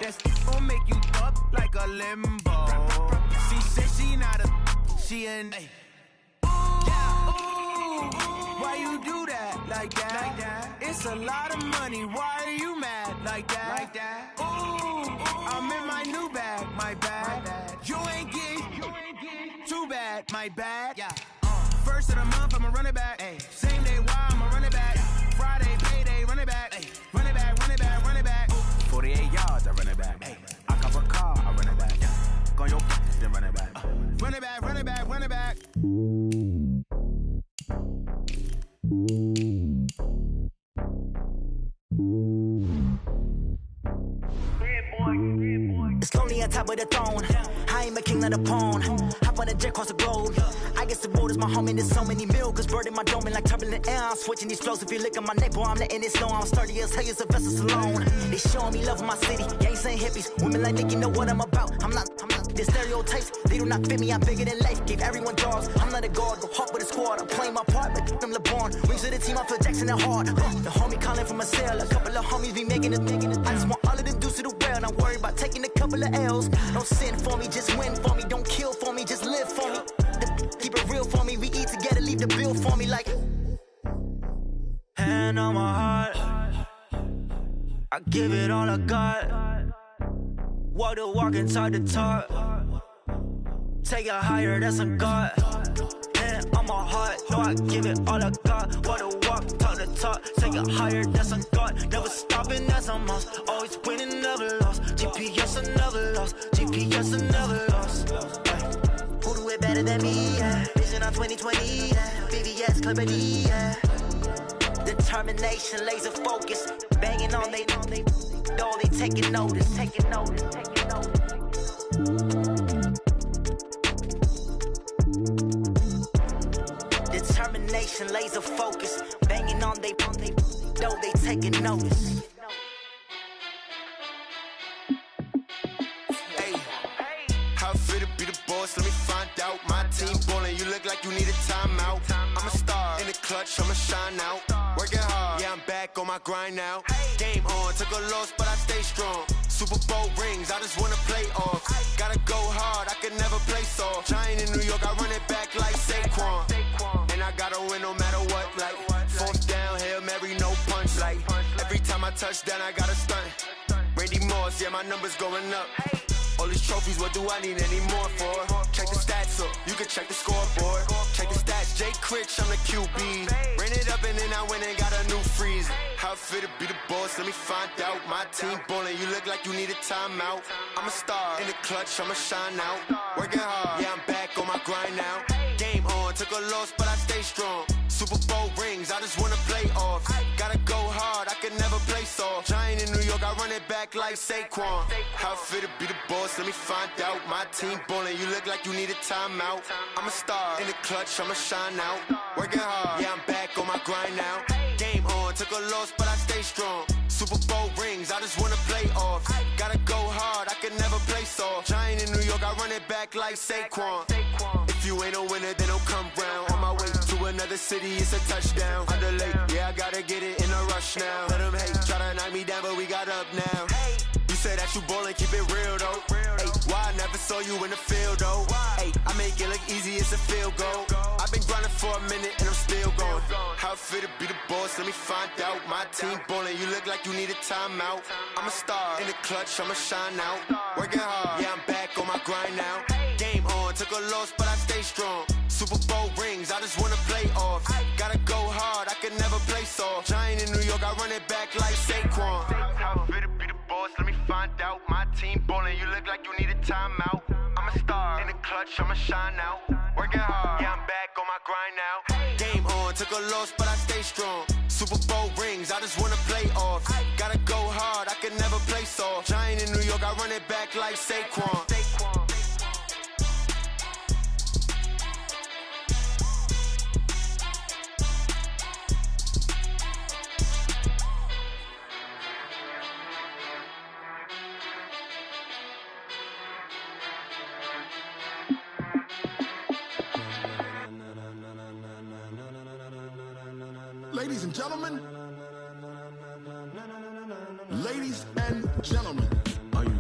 That's gon' make you up like a limbo. She said she not a, she an. Ooh, why you do that like that? It's a lot of money. Why are you mad like that? Ooh, I'm in my new bag, my bad. You ain't getting too bad, my bad. First of the month, I'ma run it back. Same day, why I'ma run it back. Friday, payday, run it back. Run it back, run it back, run it back. 48 yards, I run it back. I cop a car, I run it back. Go your then run it back. Run it back, run it back, run it back. It's lonely on top of the throne. I am a king of the pawn. Hop on a jet across the globe. I guess the world is my home and there's so many milk. Bird in my dome and like turbulent air. I'm switching these flows. If you look at my neck, boy, I'm letting it slow. I'm sturdy as hell as a vessel alone. They showing me love in my city. Gangs ain't hippies. Women like Nicky know what I'm about. I'm not the stereotypes. They do not fit me. I'm bigger than life. Gave everyone dogs. I'm not a guard. Go hard with a squad. I'm playing my part like them LeBron. Wings of the team. I feel Jackson and hard. The homie calling from a cell. A couple of homies be making it. I just want all of them dudes to the well. Not worry about taking a couple of L's. Don't sin for me, just win for me. Don't kill for me, just live for me. Keep it real for me. We eat together, leave the bill for me like. Hand on my heart, I give it all I got. Walk the walk and talk the talk. Take it higher, that's a God. Hand on my heart, no, I give it all I got. Walk the walk, talk the talk. Take it higher, that's a God. Never stopping, that's a must. Always winning, never lost. GPS, I never lost. GPS, I never lost. Who do it better than me? Yeah. Vision on 2020. Yeah. VVS, Clarity. Yeah. Determination, laser focus. Banging on they know they taking notice. Taking notice. Taking notice. Determination, laser focus. Banging on they know they taking notice. How fit to be the boss? Let me find out. My team ballin', you look like you need a timeout. I'm a star in the clutch, I'ma shine out. Working hard, yeah, I'm back on my grind now. Game on, took a loss, but I stay strong. Super Bowl rings, I just wanna play off. Gotta go hard, I can never play soft. Giant in New York, I run it back like Saquon. And I gotta win no matter what, like fourth down, Hail Mary, no punch. Like every time I touch down, I gotta stunt. Randy Moss, yeah, my numbers going up. All these trophies, what do I need any more for? Check the stats up, you can check the scoreboard. Check the stats, Jay Critch, I'm the QB. Ran it up and then I went and got a new freeze. How fit to be the boss, let me find out. My team ballin', you look like you need a timeout. I'm a star in the clutch, I'ma shine out. Working hard, yeah, I'm back on my grind now. Game on, took a loss, but I stay strong. Super Bowl rings, I just wanna play off. Gotta go hard, I can never play soft. Giant in New York, I run it back like Saquon. How fit to be the boss, let me find out. My team ballin', you look like you need a timeout. I'm a star in the clutch, I'ma shine out. Working hard, yeah, I'm back on my grind now. Game on, took a loss, but I stay strong. Super Bowl rings, I just wanna play off. Gotta go hard, I can never play soft. Giant in New York, I run it back like Saquon. If you ain't a winner, then don't come round. On my way to another city, it's a touchdown. Underlay, yeah, I gotta get it in a rush now. Let them hate, try to knock me down, but we got up now. You say that you ballin', keep it real though. Hey, why I never saw you in the field though? Hey, I make it look easy, it's a field goal. I've been grinding for a minute and I'm still going. How fit to be the boss, let me find out. My team ballin', you look like you need a timeout. I'm a star in the clutch, I'ma shine out. Working hard, yeah, I'm back on my grind now. Game on, took a loss, but I stay strong. Super Bowl rings, I just wanna play off. Gotta go hard, I can never play soft. Giant in New York, I run it back like Saquon. How fit to be the boss, let me find out. My team ballin', you look like you need a timeout. I'm a star in the clutch, I'ma shine out. Working hard, yeah, I'm back on my grind now. Game on, took a loss, but I stay strong. Super Bowl rings, I just wanna play off. Gotta go hard, I can never play soft. Giant in New York, I run it back like Saquon. Ladies and gentlemen, are you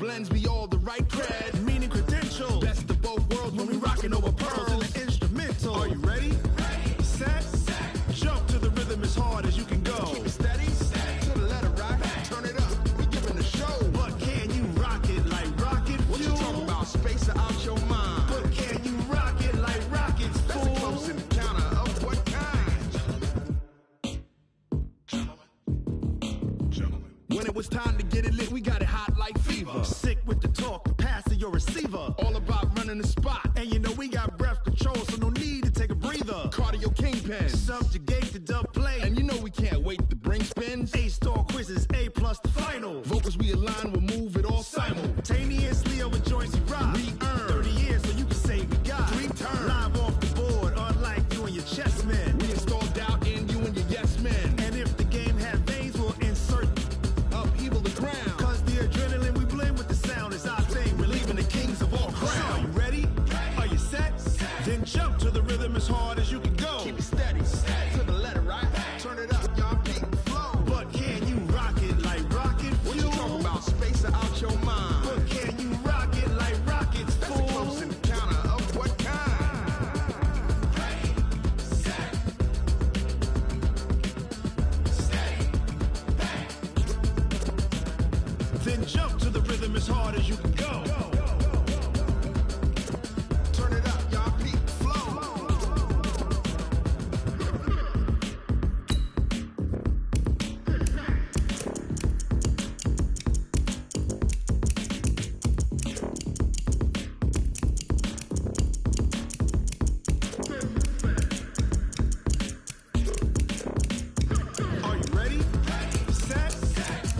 blends be all the right cred, meaning credentials. Best of both worlds when we rockin' over pearls in the instrumental. Are you ready? Set. Jump to the rhythm as hard as you can go. Keep it steady. To the letter rock. Turn it up. We giving the show. But can you rock it like rocket fuel? What you talking about? Space out your mind. But can you rock it like rockets, fool? That's a close encounter of what kind? Gentlemen. When it was time to get it lit, we got it hot like fever. Sick with the talk, the pass to your receiver. All about running the spot. And you know we got breath control, so no need to take a breather. Cardio kingpin. Subjugate the dub play. And you know we can't wait to bring spins. A-star quizzes, A+ the final. Vocals we align, we'll move it all simultaneously over joints we rock. We earn 30 years, so you can say we got 3 turns. Live off the board, unlike you and your chess men. We install doubt in you and your yes men. And if the game had veins, we'll insert upheaval the ground. Cause the adrenaline we blend with the sound is our thing. We're leaving the kings of all crowns. So are you ready? Are you set? Then jump to the rhythm as hard as you can go. Keep it steady. To the letter right. Turn it up, y'all beat the flow. But can you rock it like rocket fuel? What you talking about? Space out your mind. But can you rock it like rockets, fool? That's a close encounter of what kind? Then jump to the rhythm as hard as you can go. Turn it up, y'all beat the flow. Are you ready? Set.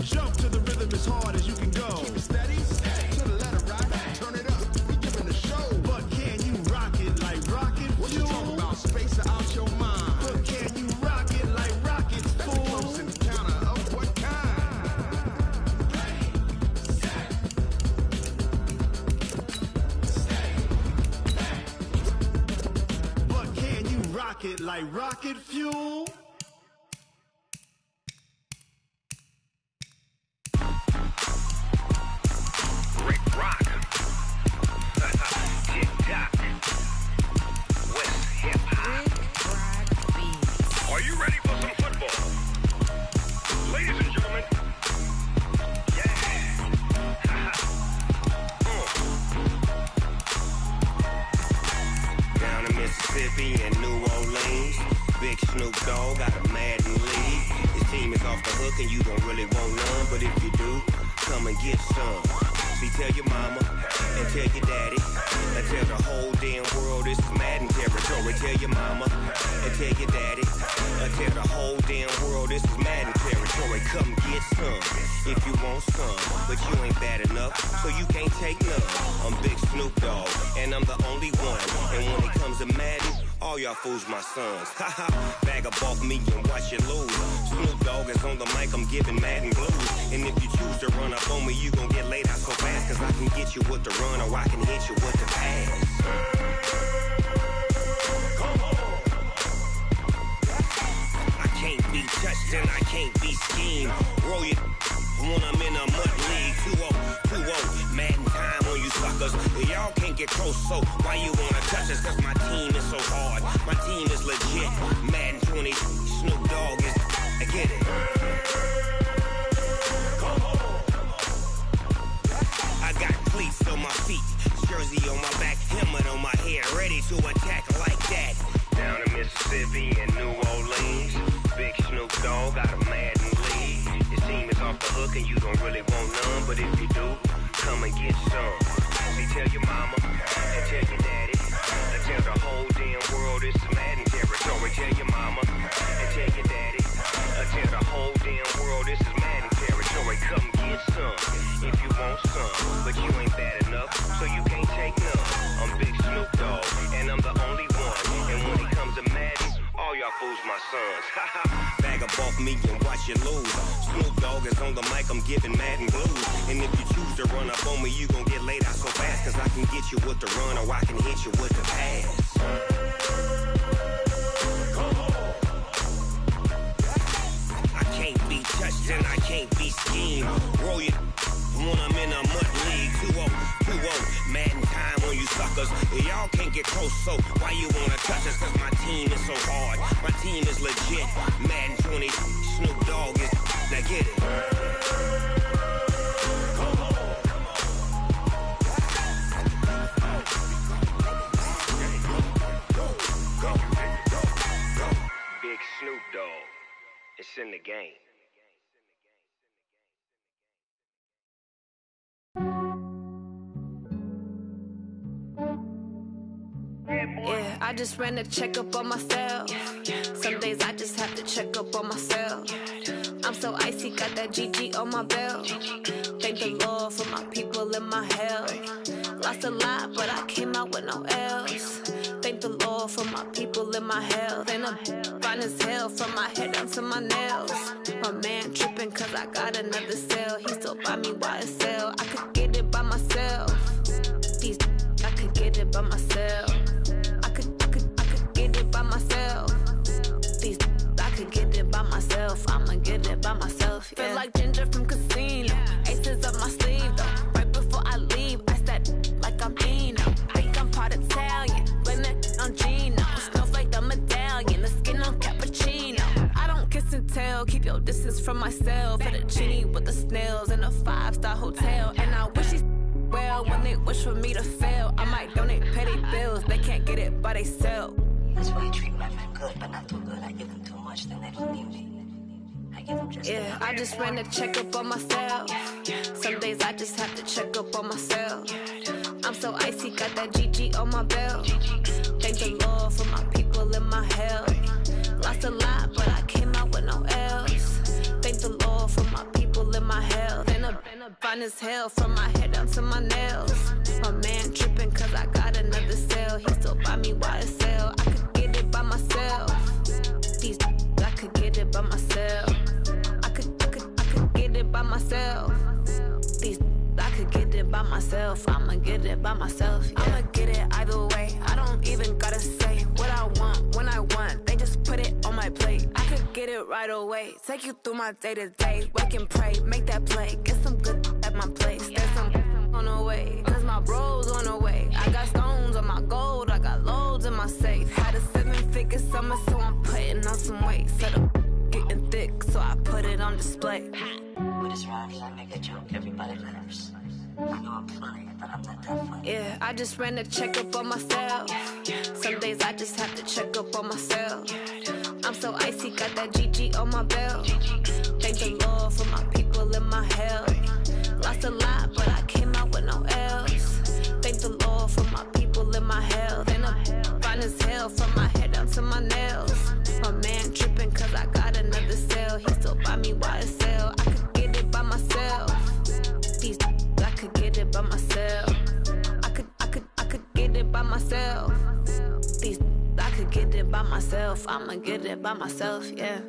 Jump to the rhythm as hard as you can go. Keep it steady. To the letter right. Turn it up. We giving the show. But can you rock it like rocket fuel? What you talking about? Space out your mind. But can you rock it like rockets, fool? That's a close encounter of what kind? But can you rock it like rocket fuel? Rick Rock. Tick-tock. West hip-hop. Are you ready for some football? Ladies and gentlemen. Yeah. Down in Mississippi and New Orleans, Big Snoop Dogg got a Madden league. His team is off the hook and you don't really want none, but if you do, come and get some. See, tell your mama and tell your daddy and tell the whole damn world this is Madden territory. Tell your mama and tell your daddy and tell the whole damn world this is Madden territory. Come get some if you want some, but you ain't bad enough, so you can't take none. I'm Big Snoop Dogg and I'm the only one. And when it comes to Madden, all y'all fools my sons. Haha, bag up off me and watch you lose. Snoop Dogg is on the mic, I'm giving Madden blues. And if you choose to run up on me, you gon' get laid out so fast. Cause I can get you with the run or I can hit you with the pass. Come on. I can't be touched and I can't be schemed. Roll it when I'm in a mud league. 2-0, Madden time on you suckers. Y'all can't get close, so why you wanna touch us? Cause my team is so hard, my team is legit. Madden 20, Snoop Dogg is, I get it. Come on. I got cleats on my feet, jersey on my back, helmet on my head, ready to attack like that. Down in Mississippi and New Orleans, Big Snoop Dogg got a Madden league. His team is off the hook and you don't really want none, but if you do, come and get some. See, tell your mama and tell your daddy and tell the whole damn world this is Madden territory. Tell your mama and tell your daddy and tell the whole damn world this is Madden territory. Come get some if you want some, but you ain't bad enough, so you can't take none. I'm Big Snoop Dogg and I'm the only one. And when it comes to Madden, all y'all fools my sons. Bag up off me and watch you lose. Snoop Dogg is on the mic, I'm giving Madden blues. And if you choose to run up on me, you gon' get laid out so fast. Cause I can get you with the run or I can hit you with the pass. Come on. I can't be touched and I can't be schemed. Roll it when I'm in a mud league. Cause y'all can't get close, so why you wanna touch us? Cause my team is so hard, my team is legit. Madden 20, Snoop Dogg is, now get it. Big Snoop Dogg, it's in the game. Yeah, I just ran a checkup on myself. Some days I just have to check up on myself. I'm so icy, got that GG on my belt. Thank the Lord for my people in my hell. Lost a lot, but I came out with no L's. Thank the Lord for my people in my health. And I'm fine as hell from my head down to my nails. My man tripping cause I got another cell. He still buy me YSL. I could get it by myself. These I could get it by myself. I could get it by myself. These I could get it by myself. I'ma get it by myself. Yeah. Feel like Ginger from Casino. Aces up my sleeve though. Right before I leave, I said like I'm Dino. Think I'm part Italian. Blame it on Gino. Snowflake the medallion. The skin on cappuccino. I don't kiss and tell. Keep your distance from myself. Fettuccine with the snails in a 5-star hotel. And I wish he's well when they wish for me to fail. I might donate petty bills. They can't get it by they sell. That's why I treat my men good, but not too good. I give them too much, then they don't need me. I give them just yeah, I just ran a checkup on myself. Some days I just have to check up on myself. I'm so icy, got that GG on my belt. Thank the Lord for my people in my hell. Lost a lot, but I came out with no L's. Thank the Lord for my people in my hell. Then I'm fine as hell from my head down to my nails. My man tripping cause I got another cell. He still buy me YSL. I could get it by myself. These I could get it by myself. I could get it by myself. These I could get it by myself. I'ma get it by myself. Yeah. I'ma get it either way. I don't even gotta say what I want when I want. They just put it on my plate. I could get it right away. Take you through my day to day. Wake and pray, make that play. Get some good at my place. There's some on the way. Cause my bro's on the way. I got stones on my gold. I got loads in my safe. Had a 7-figure summer, so I'm putting on some weight. Set up getting thick, so I put it on display. With this rhymes, I make a joke, everybody laughs. I know I'm funny, but I'm not that funny. Yeah, I just ran a checkup on myself. Some days I just have to check up on myself. I'm so icy, got that GG on my belt. Thank the Lord for my people in my hell. Lost a lot, but I came out with no L's. Thank the Lord for my people in my hell. Then I'm fine as hell from my head down to my nails. My man tripping cause I got another cell. He still buy me YSL. I could get it by myself. These I could get it by myself. I could get it by myself. These I could get it by myself. I'ma get it by myself, yeah.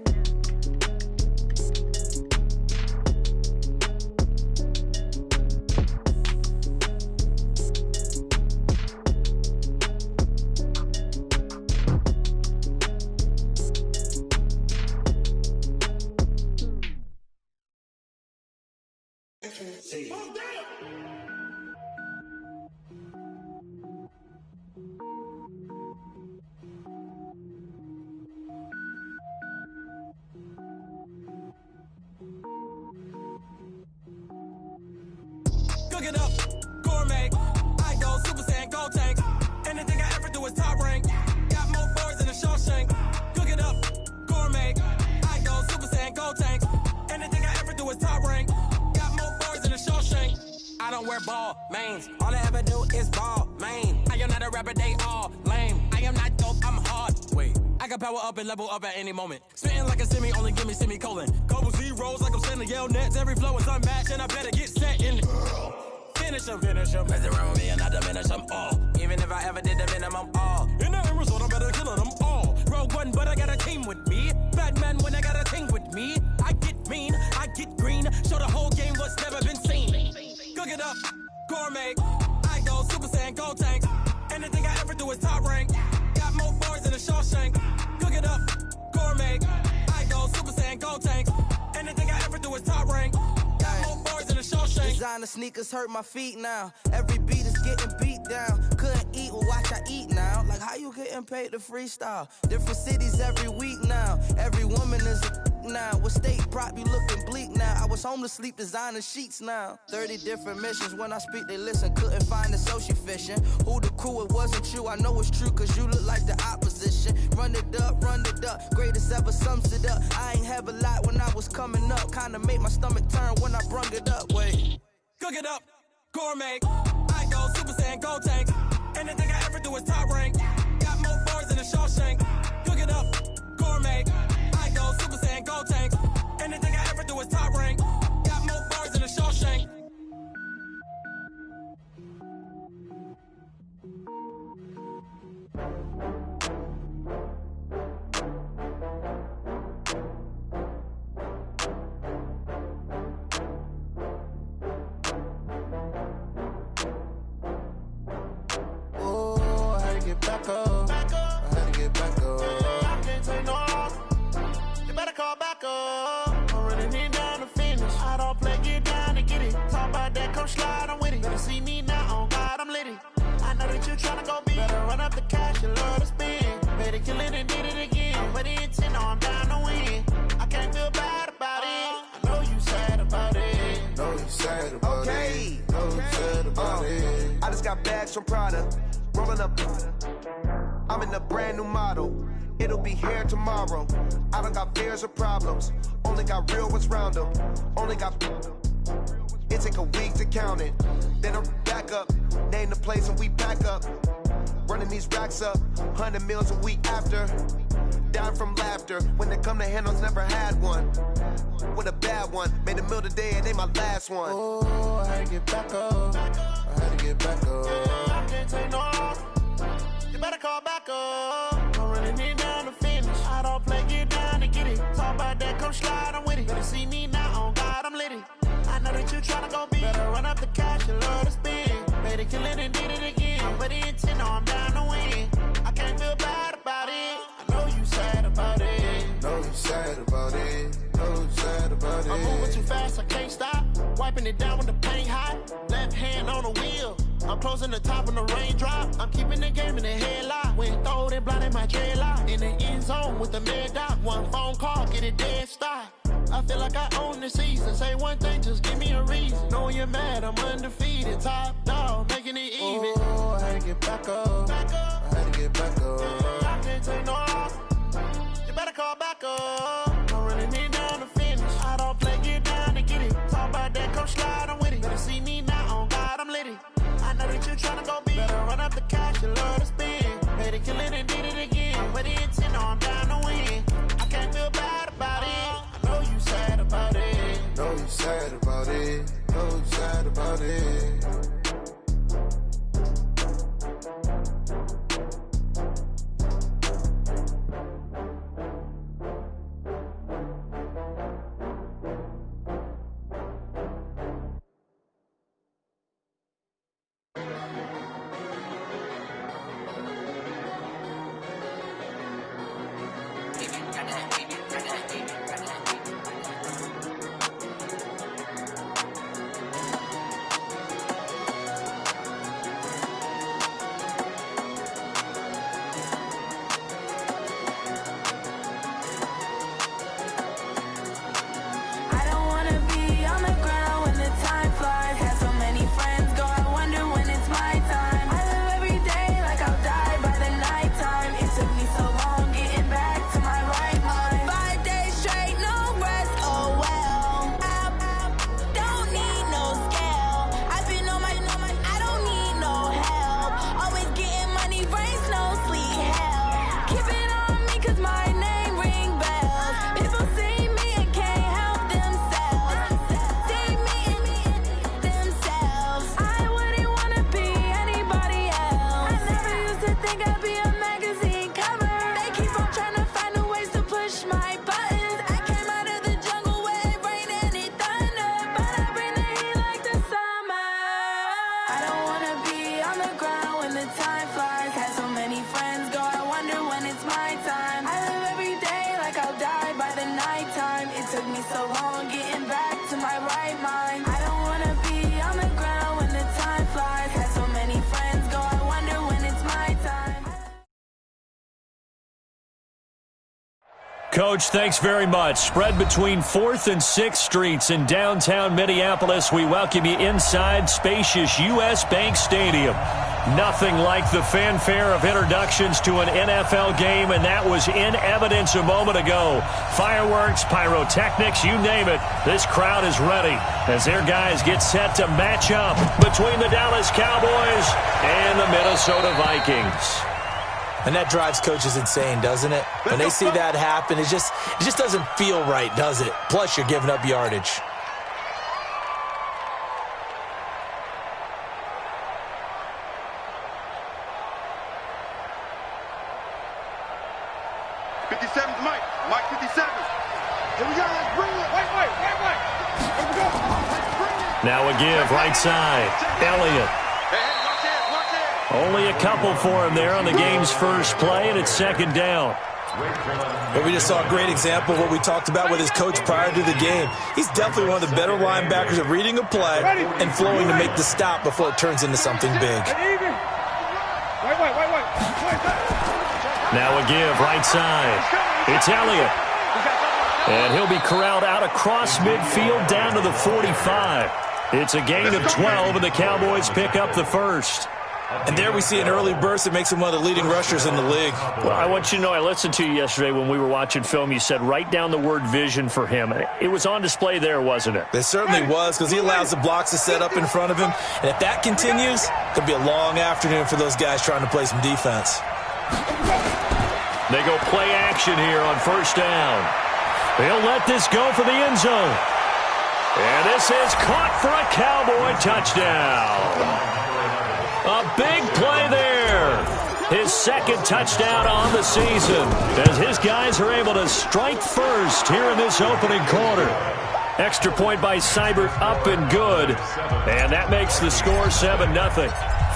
Cook it up, gourmet. I go Super Saiyan, gold tank. Anything I ever do is top rank. Got more boys than a Shawshank. Cook it up, gourmet. I go Super Saiyan, gold tank. Anything I ever do is top rank. Got more boys than a Shawshank. I don't wear ball mains. All I ever do is ball main. I am not a rapper, they all lame. I am not dope, I'm hard. Wait, I can power up and level up at any moment. Spitting like a semi, only give me semicolon. Couple zeros like I'm sending yell nets. Every flow is unmatched and I better get set in. Finish him. Mess around with me and I diminish them all. Even if I ever did the minimum, all. In the end result, I'm better killing them all. Rogue One, but I got a team with me. Batman when I got a team with me. I get mean, I get green. Show the whole game what's never been seen. Cook it up, gourmet. I go Super Saiyan, gold tank. Anything I ever do is top rank. Got more boys than a Shawshank. Cook it up, gourmet. I go Super Saiyan, gold tank. Anything I ever do is top rank. Got more boys than a Shawshank. Designer sneakers hurt my feet now. Every beat is getting beat down. Couldn't eat careful, watch I eat now. Like how you getting paid to freestyle? Different cities every week now. Every woman is a now. With state prop, you looking bleak now. I was home to sleep, designing sheets now. 30 different missions, when I speak they listen. Couldn't find it, so she fishing. Who the crew, it wasn't you. I know it's true, cause you look like the opposition. Run it up, greatest ever sums it up. I ain't have a lot when I was coming up. Kinda made my stomach turn when I brung it up. Wait, cook it up, gourmet. I go Super Saiyan, Gold Tank. Anything I ever do is top rank. Got more bars than a Shawshank. Cook it up, gourmet. I go Super Saiyan, Gold Tank. Anything I ever do is top rank. Got more bars than a Shawshank. Back up. I had to get back up. I can't take no loss. You better call back up. I'm running it down to finish. I don't play, get down to get it. Talk about that, come slide, I'm with it. Better see me now, on God, I'm litty. I know that you tryna go big. Better run up the cash, you love to spend. Better kill it and did it again. I'm putting in 10, I'm down to win. I can't feel bad about it. I know you sad about it. Know you sad about it. Know you sad about it. I just got bags from Prada. Rolling up, I'm in a brand new model. It'll be here tomorrow. I don't got fears or problems. Only got real ones round them. Only got. It take a week to count it. Then I'm back up. Name the place and we back up. Running these racks up. 100 meals a week after. Down from laughter. When they come to handles, never had one. With a bad one. Made a meal today and they my last one. Oh, I had to get back up. I had to get back up. I can't take no loss. You better call back up. I'm running it down to finish. I don't play, get down to get it. Talk about that, come slide, I'm with it. Better see me now, on God, I'm litty. I know that you tryna go big. Better run up the cash, you love to spend. Better kill it and did it again. I'm putting in 10, I'm down to win. I can't feel bad about it. I know you sad about it. Know you sad about it. Know you sad about it. I'm moving too fast, I can't stop. Wiping it down with the paint hot. Left hand on the wheel. I'm closing the top when the raindrop. I'm keeping the game in the headlock. When throwed and blinded my dreadlock. In the end zone with the mad dot. One phone call, get it dead stop. I feel like I own the season. Say one thing, just give me a reason. Knowing you're mad, I'm undefeated. Top dog, making it even. Oh, I had to get back up. I had to get back up. I can't take no loss. You better call back up. I'm running it down to finish. I don't play, get down to get it. Talk about that, come slide, I'm with it. Better see me now, on God, I'm litty. I know that you tryna go big. Better run up the cash, you love to spend. Better kill it and did it again. I'm putting in 10, I'm down to win. I can't feel bad about it. I know you sad about it. Know you sad about it. Know you sad about it. When it's Coach, thanks very much. Spread between 4th and 6th Streets in downtown Minneapolis. We welcome you inside spacious U.S. Bank Stadium. Nothing like the fanfare of introductions to an NFL game, and that was in evidence a moment ago. Fireworks, pyrotechnics, you name it. This crowd is ready as their guys get set to match up between the Dallas Cowboys and the Minnesota Vikings. And that drives coaches insane, doesn't it? When they see that happen, it just doesn't feel right, does it? Plus, you're giving up yardage. Mike 57. Here we go. Let's bring it. Wait. Here we go. Now a give, right side. Elliott. Only a couple for him there on the game's first play, and it's second down. But we just saw a great example of what we talked about with his coach prior to the game. He's definitely one of the better linebackers at reading a play and flowing to make the stop before it turns into something big. Now a give, right side. It's Elliott. And he'll be corralled out across midfield down to the 45. It's a gain of 12, and the Cowboys pick up the first. And there we see an early burst that makes him one of the leading rushers in the league. Well, I want you to know, I listened to you yesterday when we were watching film. You said write down the word vision for him. It was on display there, wasn't it? It certainly was, because he allows the blocks to set up in front of him. And if that continues, it could be a long afternoon for those guys trying to play some defense. They go play action here on first down. They'll let this go for the end zone. And this is caught for a Cowboy touchdown. A big play there. His second touchdown on the season as his guys are able to strike first here in this opening quarter. Extra point by Seibert up and good. And that makes the score 7-0.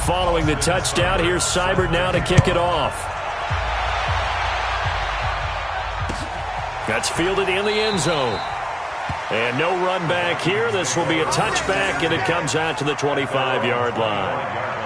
Following the touchdown, here's Seibert now to kick it off. That's fielded in the end zone. And no run back here. This will be a touchback, and it comes out to the 25-yard line.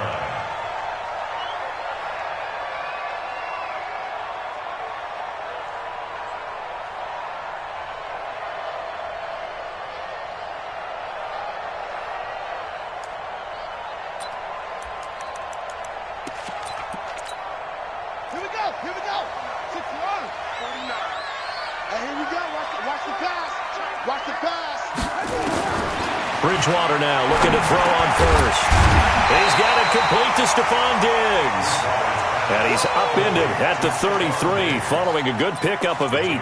Bridgewater now looking to throw on first. He's got it complete to Stephon Diggs. And he's upended at the 33 following a good pickup of 8.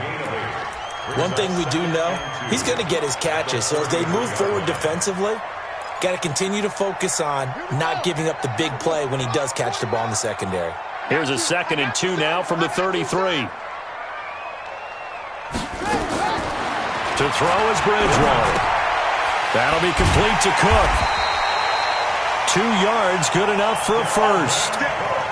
One thing we do know, he's going to get his catches. So as they move forward defensively, got to continue to focus on not giving up the big play when he does catch the ball in the secondary. Here's a 2nd and 2 now from the 33. To throw is Bridgewater. That'll be complete to Cook. 2 yards, good enough for a first.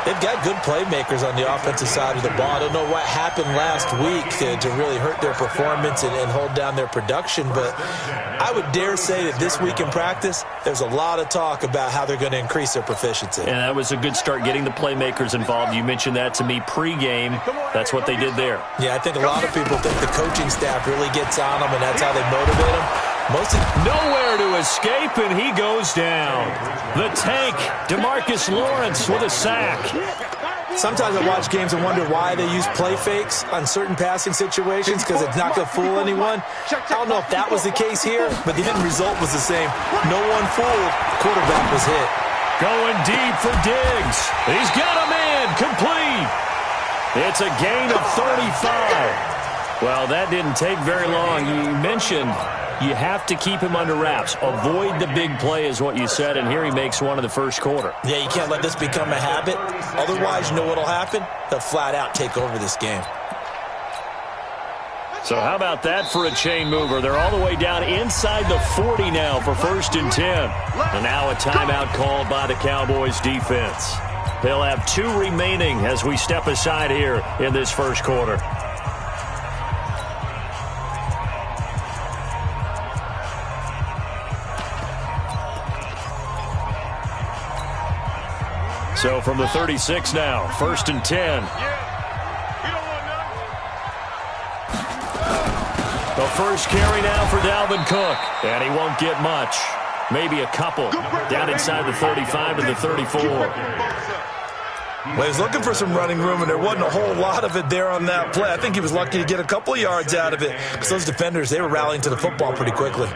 They've got good playmakers on the offensive side of the ball. I don't know what happened last week to really hurt their performance and hold down their production, but I would dare say that this week in practice, there's a lot of talk about how they're going to increase their proficiency. And that was a good start, getting the playmakers involved. You mentioned that to me pregame. That's what they did there. Yeah, I think a lot of people think the coaching staff really gets on them, and that's how they motivate them. Nowhere to escape, and he goes down. The tank, DeMarcus Lawrence with a sack. Sometimes I watch games and wonder why they use play fakes on certain passing situations, because it's not going to fool anyone. I don't know if that was the case here, but the end result was the same. No one fooled. Quarterback was hit. Going deep for Diggs. He's got a man complete. It's a gain of 35. Well, that didn't take very long. You mentioned you have to keep him under wraps. Avoid the big play is what you said, and here he makes one in the first quarter. Yeah, you can't let this become a habit. Otherwise, you know what will happen? They'll flat out take over this game. So how about that for a chain mover? They're all the way down inside the 40 now for 1st and 10. And now a timeout called by the Cowboys defense. They'll have 2 remaining as we step aside here in this first quarter. So from the 36 now, 1st and 10. The first carry now for Dalvin Cook, and he won't get much. Maybe a couple down inside the 35 and the 34. Well, he was looking for some running room, and there wasn't a whole lot of it there on that play. I think he was lucky to get a couple of yards out of it because those defenders, they were rallying to the football pretty quickly.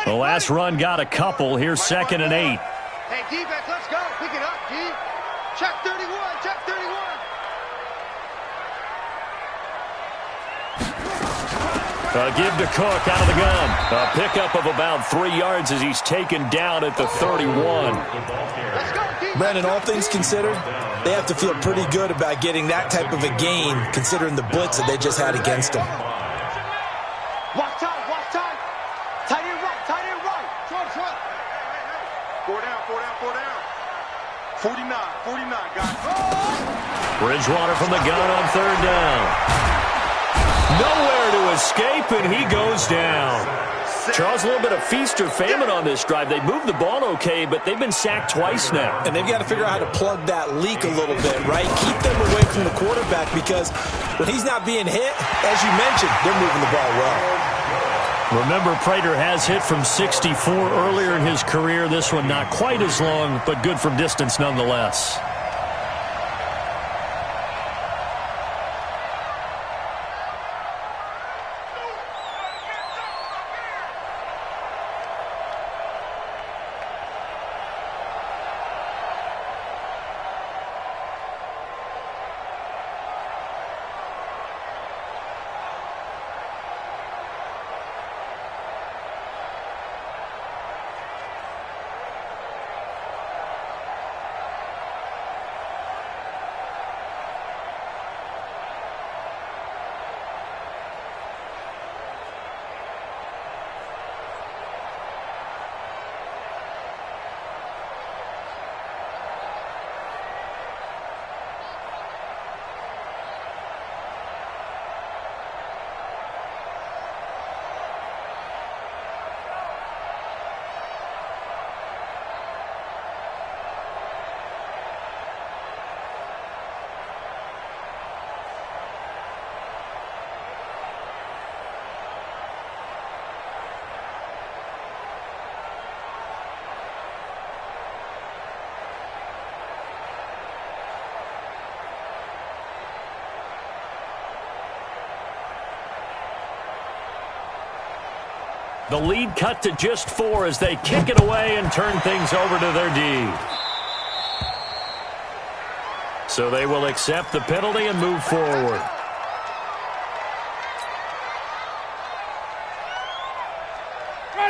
The last run got a couple. Here's 2nd and 8. Hey, defense, let's go. Pick it up, G. Check 31, check 31. Give to Cook out of the gun. A pickup of about 3 yards as he's taken down at the 31. Brandon, all things considered, they have to feel pretty good about getting that type of a gain considering the blitz that they just had against them. Watch time, watch time. Tight end right, tight end right. Front, front. Four down, 49, guys. Bridgewater from the gun on 3rd down. Nowhere to escape, and he goes down. Charles, a little bit of feast or famine on this drive. They moved the ball okay, but they've been sacked twice now. And they've got to figure out how to plug that leak a little bit, right? Keep them away from the quarterback because when he's not being hit, as you mentioned, they're moving the ball well. Remember, Prater has hit from 64 earlier in his career. This one not quite as long, but good from distance nonetheless. The lead cut to just 4 as they kick it away and turn things over to their D. So they will accept the penalty and move forward.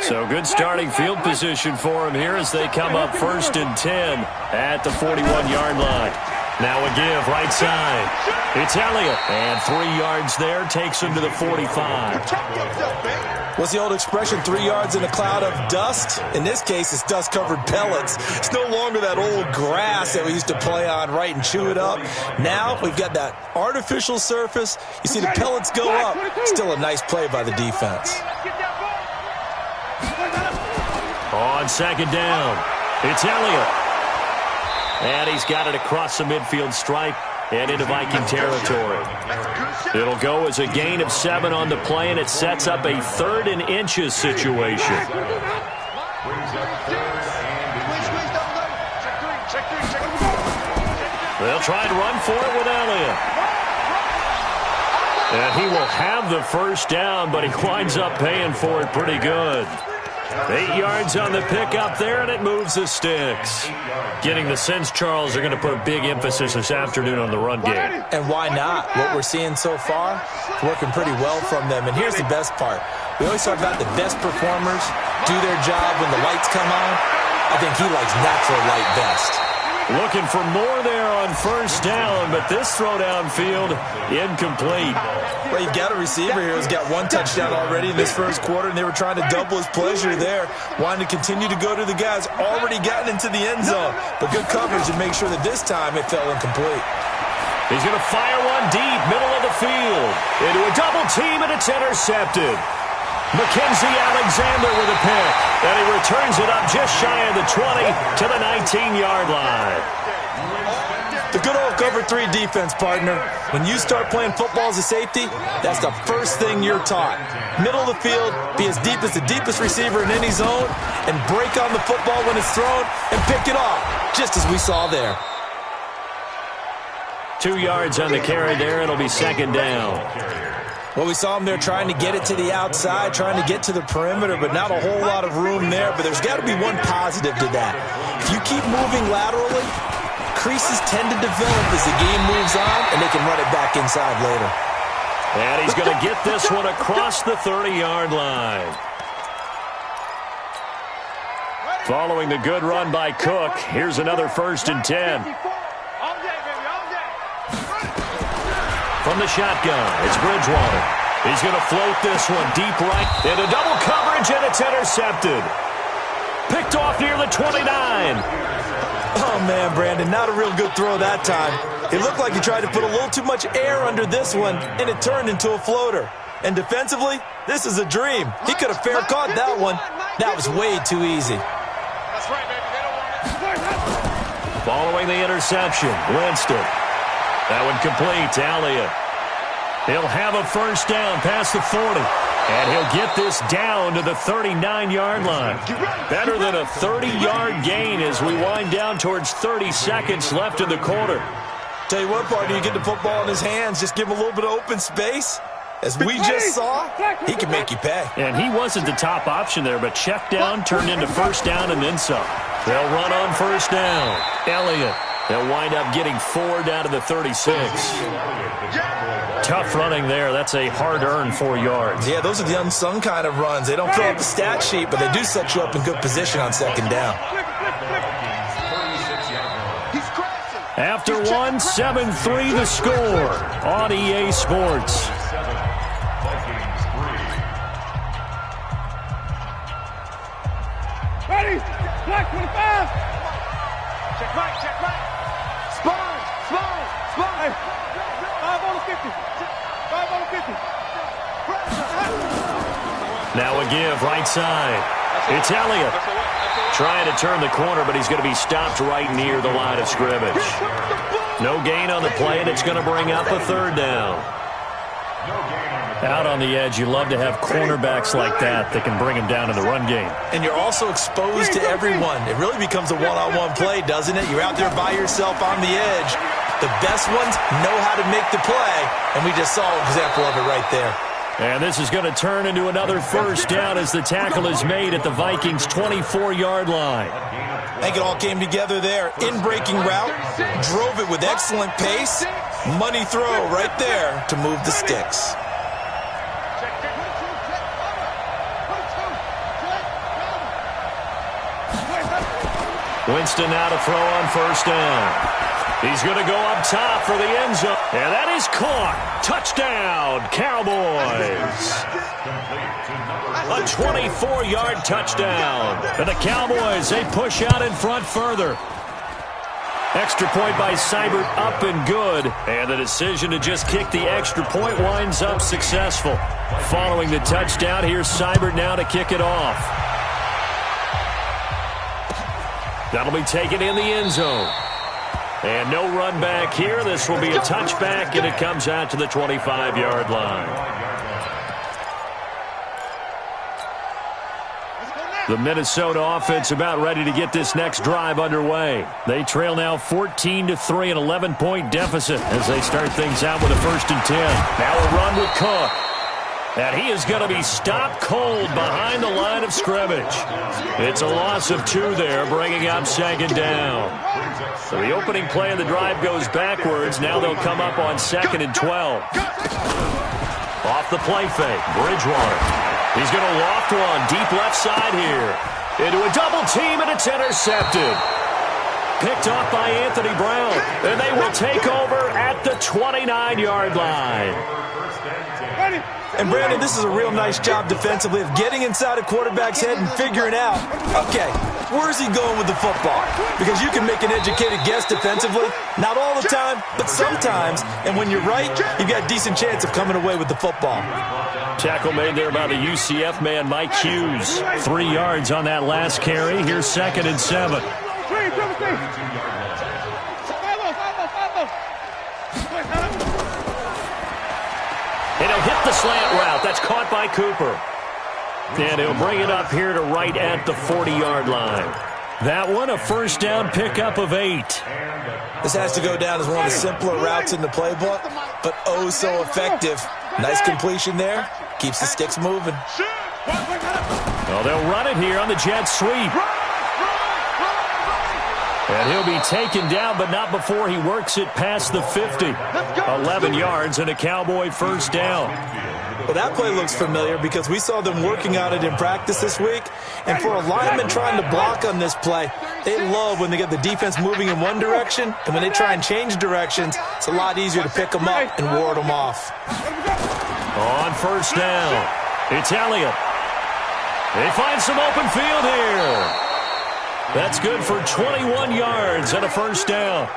So good starting field position for him here as they come up 1st and 10 at the 41-yard line. Now a give right side. It's Elliott. And 3 yards there takes him to the 45. What's the old expression, 3 yards in a cloud of dust? In this case, it's dust-covered pellets. It's no longer that old grass that we used to play on, right, and chew it up. Now we've got that artificial surface. You see the pellets go up. Still a nice play by the defense. On 2nd down, it's Elliott. And he's got it across the midfield stripe and into Viking territory. It'll go as a gain of 7 on the play, and it sets up a 3rd and inches situation. They'll try and run for it with Elliott. And he will have the 1st down, but he winds up paying for it pretty good. 8 yards on the pickup there, and it moves the sticks. Getting the sense, Charles, they're going to put a big emphasis this afternoon on the run game. And why not? What we're seeing so far, working pretty well from them. And here's the best part. We always talk about the best performers do their job when the lights come on. I think he likes natural light best. Looking for more there on 1st down, but this throw downfield incomplete. Well, you've got a receiver here who's got 1 touchdown already in this 1st quarter, and they were trying to double his pleasure there, wanting to continue to go to the guys already gotten into the end zone. But good coverage to make sure that this time it fell incomplete. He's going to fire one deep, middle of the field, into a double team, and it's intercepted. Mackenzie Alexander with a pick, and he returns it up just shy of the 20 to the 19-yard line. The good old cover 3 defense, partner. When you start playing football as a safety, that's the first thing you're taught. Middle of the field, be as deep as the deepest receiver in any zone, and break on the football when it's thrown and pick it off, just as we saw there. 2 yards on the carry there. It'll be second down. Well, we saw him there trying to get it to the outside, trying to get to the perimeter, but not a whole lot of room there. But there's got to be one positive to that. If you keep moving laterally, creases tend to develop as the game moves on, and they can run it back inside later. And he's going to get this one across the 30-yard line. Following the good run by Cook, here's another 1st and 10. From the shotgun, it's Bridgewater. He's going to float this one deep right into double coverage, and it's intercepted. Picked off near the 29. Oh, man, Brandon, not a real good throw that time. It looked like he tried to put a little too much air under this one, and it turned into a floater. And defensively, this is a dream. He could have fair caught that one. That was way too easy. That's right, baby. They don't want it. Following the interception, Winston. That one complete to Elliott. He'll have a 1st down past the 40. And he'll get this down to the 39-yard line. Better than a 30-yard gain as we wind down towards 30 seconds left in the quarter. Tell you what, partner, you get the football in his hands, just give him a little bit of open space. As we just saw, he can make you pay. And he wasn't the top option there, but check down turned into 1st down and then some. They'll run on 1st down. Elliott. They'll wind up getting 4 down to the 36. Tough running there. That's a hard-earned 4 yards. Yeah, those are the unsung kind of runs. They don't fill up the stat sheet, but they do set you up in good position on 2nd down. After one, 7-3 the score on EA Sports. Ready? Black 25. Check right, check right. Spine. 5 on the 50. 5 on the 50. Now a give, right side. It's Elliott. Trying to turn the corner, but he's going to be stopped right near the line of scrimmage. No gain on the play, and it's going to bring up a 3rd down. Out on the edge, you love to have cornerbacks like that can bring him down in the run game. And you're also exposed to everyone. It really becomes a one-on-one play, doesn't it? You're out there by yourself on the edge. The best ones know how to make the play, and we just saw an example of it right there. And this is going to turn into another 1st down as the tackle is made at the Vikings' 24-yard line. I think it all came together there. In-breaking route, drove it with excellent pace. Money throw right there to move the sticks. Winston now to throw on 1st down. He's going to go up top for the end zone. And that is caught. Touchdown, Cowboys. A 24-yard touchdown. And the Cowboys, they push out in front further. Extra point by Seibert, up and good. And the decision to just kick the extra point winds up successful. Following the touchdown, here's Seibert now to kick it off. That'll be taken in the end zone. And no run back here. This will be a touchback, and it comes out to the 25-yard line. The Minnesota offense about ready to get this next drive underway. They trail now 14-3, an 11-point deficit as they start things out with a 1st and 10. Now a run with Cook. And he is going to be stopped cold behind the line of scrimmage. It's a loss of 2 there, bringing up 2nd down. So the opening play of the drive goes backwards. Now they'll come up on 2nd and 12. Off the play fake, Bridgewater. He's going to loft one deep left side here. Into a double team, and it's intercepted. Picked off by Anthony Brown. And they will take over at the 29-yard line. And, Brandon, this is a real nice job defensively of getting inside a quarterback's head and figuring out, okay, where's he going with the football? Because you can make an educated guess defensively. Not all the time, but sometimes. And when you're right, you've got a decent chance of coming away with the football. Tackle made there by the UCF man, Mike Hughes. 3 yards on that last carry. Here's 2nd and 7. And he'll hit the slant route. That's caught by Cooper. And he'll bring it up here to right at the 40-yard line. That one, a first down pickup of 8. This has to go down as one of the simpler routes in the playbook, but oh so effective. Nice completion there. Keeps the sticks moving. Well, they'll run it here on the jet sweep. And he'll be taken down, but not before he works it past the 50. 11 yards and a Cowboy first down. Well, that play looks familiar because we saw them working on it in practice this week. And for a lineman trying to block on this play, they love when they get the defense moving in one direction, and when they try and change directions, it's a lot easier to pick them up and ward them off. On first down, it's Elliott. They find some open field here. That's good for 21 yards and a first down.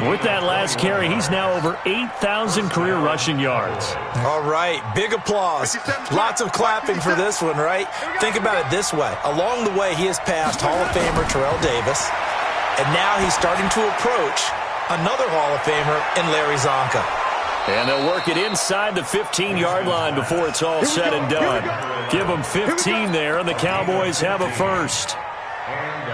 With that last carry, he's now over 8,000 career rushing yards. All right, big applause. Lots of clapping for this one, right? Think about it this way. Along the way, he has passed Hall of Famer Terrell Davis, and now he's starting to approach another Hall of Famer in Larry Zonka. And they'll work it inside the 15-yard line before it's all said and done. Give them 15 there, and the Cowboys have a first.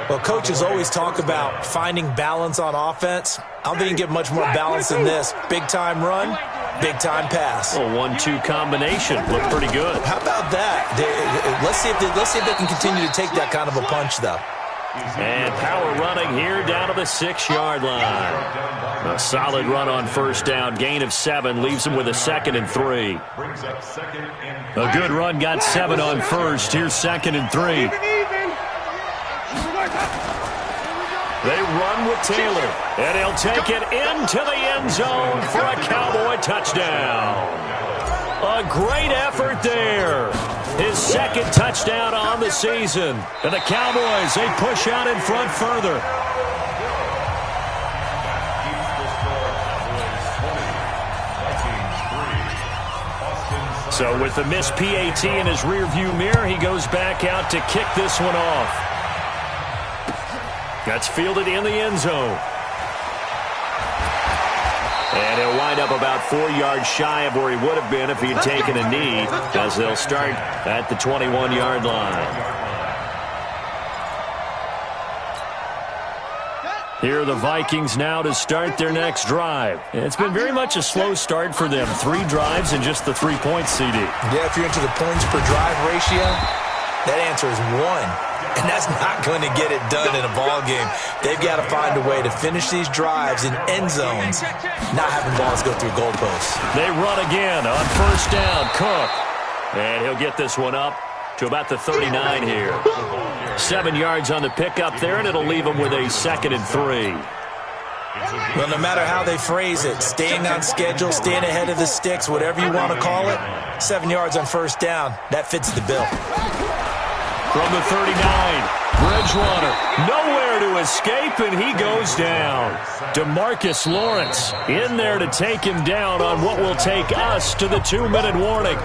Well, coaches always talk about finding balance on offense. I don't think you can get much more balance than this. Big-time run, big-time pass. A 1-2 combination. Looked pretty good. How about that? Let's see if they can continue to take that kind of a punch, though. And power running here down to the 6-yard line. A solid run on first down. Gain of 7 leaves him with a 2nd and 3. A good run got 7 on first. Here's 2nd and 3. They run with Taylor, and he'll take it into the end zone for a Cowboy touchdown. A great effort there. His 2nd touchdown on the season. And the Cowboys, they push out in front further. So with the missed PAT in his rearview mirror, he goes back out to kick this one off. That's fielded in the end zone. And he'll wind up about 4 yards shy of where he would have been if he had taken a knee, as they'll start at the 21-yard line. Here are the Vikings now to start their next drive. It's been very much a slow start for them. 3 drives and just the 3 points, CD. Yeah, if you're into the points per drive ratio, that answer is 1. And that's not going to get it done in a ball game. They've got to find a way to finish these drives in end zones, not having balls go through goalposts. They run again on first down. Cook. And he'll get this one up to about the 39 here. 7 yards on the pickup there, and it'll leave him with a 2nd and 3. Well, no matter how they phrase it, staying on schedule, staying ahead of the sticks, whatever you want to call it, 7 yards on first down, that fits the bill. From the 39, Bridgewater, nowhere to escape, and he goes down. DeMarcus Lawrence in there to take him down on what will take us to the 2-minute warning.